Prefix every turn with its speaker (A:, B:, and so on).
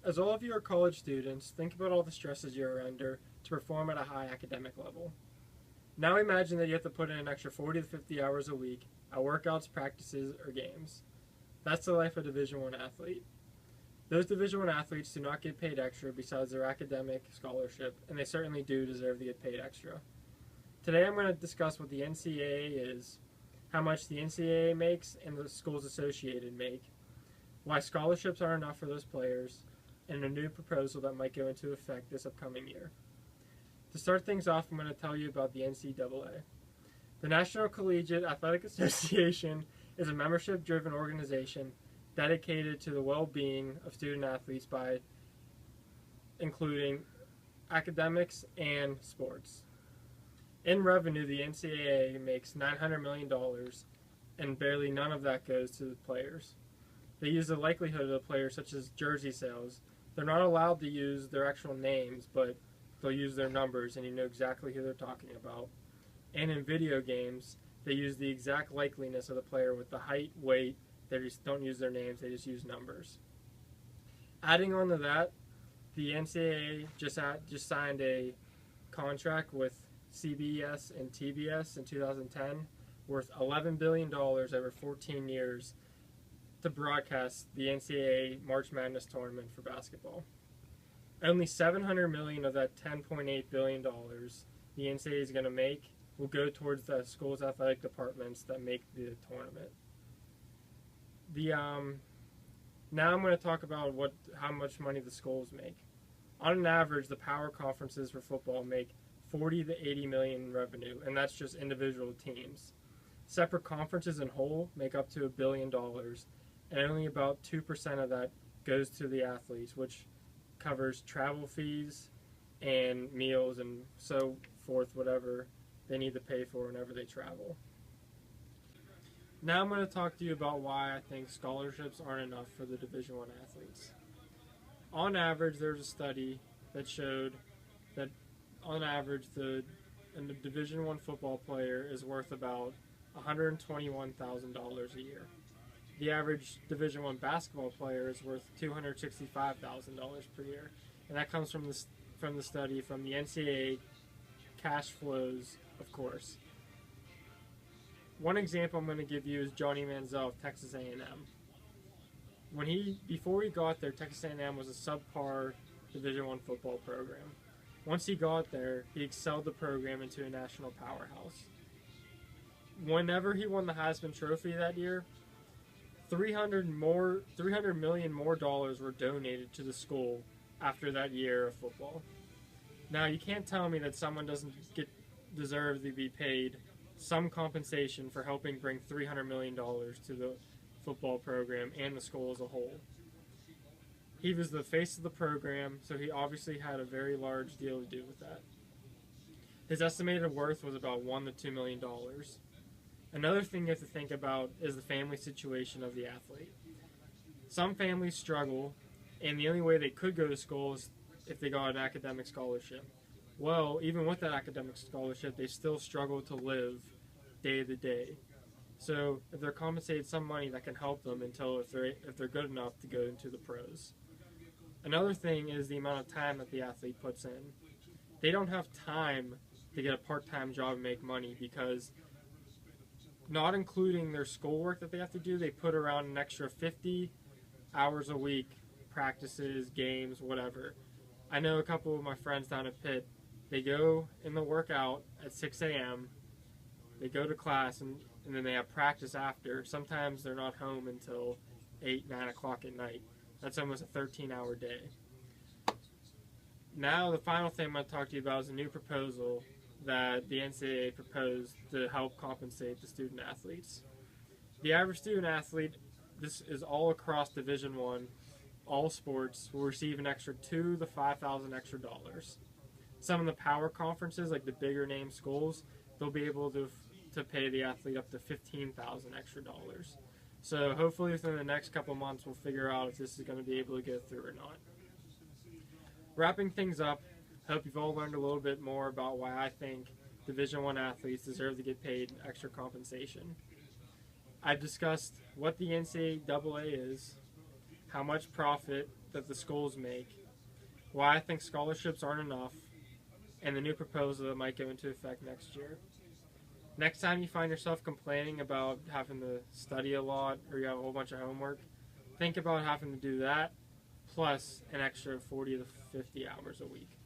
A: As all of you are college students, think about all the stresses you are under to perform at a high academic level. Now imagine that you have to put in an extra 40 to 50 hours a week at workouts, practices, or games. That's the life of a Division I athlete. Those Division I athletes do not get paid extra besides their academic scholarship, and they certainly do deserve to get paid extra. Today I'm going to discuss what the NCAA is, how much the NCAA makes and the schools associated make, why scholarships aren't enough for those players, and a new proposal that might go into effect this upcoming year. To start things off, I'm going to tell you about the NCAA. The National Collegiate Athletic Association is a membership-driven organization dedicated to the well-being of student athletes by including academics and sports. In revenue, the NCAA makes $900 million, and barely none of that goes to the players. They use the likelihood of the players, such as jersey sales. They're not allowed to use their actual names, but they'll use their numbers, and you know exactly who they're talking about. And in video games, they use the exact likeliness of the player with the height, weight. They just don't use their names, they just use numbers. Adding on to that, the NCAA just signed a contract with CBS and TBS in 2010 worth $11 billion over 14 years to broadcast the NCAA March Madness tournament for basketball. Only $700 million of that $10.8 billion the NCAA is going to make will go towards the school's athletic departments that make the tournament. Now I'm going to talk about how much money the schools make. On an average, the power conferences for football make 40 to 80 million in revenue, and that's just individual teams. Separate conferences in whole make up to $1 billion, and only about 2% of that goes to the athletes, which covers travel fees and meals and so forth, whatever they need to pay for whenever they travel. Now I'm going to talk to you about why I think scholarships aren't enough for the Division I athletes. On average, there's a study that showed that on average a Division I football player is worth about $121,000 a year. The average Division I basketball player is worth $265,000 per year, and that comes from the study from the NCAA cash flows, of course. One example I'm going to give you is Johnny Manziel of Texas A&M. Before he got there, Texas A&M was a subpar Division I football program. Once he got there, he excelled the program into a national powerhouse. Whenever he won the Heisman Trophy that year, $300 million more were donated to the school after that year of football. Now, you can't tell me that someone doesn't deserve to be paid some compensation for helping bring $300 million to the football program and the school as a whole. He was the face of the program, so he obviously had a very large deal to do with that. His estimated worth was about $1 to $2 million. Another thing you have to think about is the family situation of the athlete. Some families struggle, and the only way they could go to school is if they got an academic scholarship. Well, even with that academic scholarship, they still struggle to live day to day. So if they're compensated some money, that can help them if they're good enough to go into the pros. Another thing is the amount of time that the athlete puts in. They don't have time to get a part-time job and make money because, not including their schoolwork that they have to do, they put around an extra 50 hours a week, practices, games, whatever. I know a couple of my friends down at Pitt, they go in the workout at 6 a.m., they go to class, and then they have practice after. Sometimes they're not home until 8, 9 o'clock at night. That's almost a 13-hour day. Now, the final thing I'm going to talk to you about is a new proposal that the NCAA proposed to help compensate the student athletes. The average student athlete, this is all across Division I, all sports, will receive an extra $2,000 to $5,000 extra dollars. Some of the power conferences, like the bigger name schools, they'll be able to pay the athlete up to $15,000 extra dollars. So hopefully within the next couple months we'll figure out if this is going to be able to go through or not. Wrapping things up, I hope you've all learned a little bit more about why I think Division I athletes deserve to get paid extra compensation. I've discussed what the NCAA is, how much profit that the schools make, why I think scholarships aren't enough, and the new proposal that might go into effect next year. Next time you find yourself complaining about having to study a lot or you have a whole bunch of homework, think about having to do that plus an extra 40 to 50 hours a week.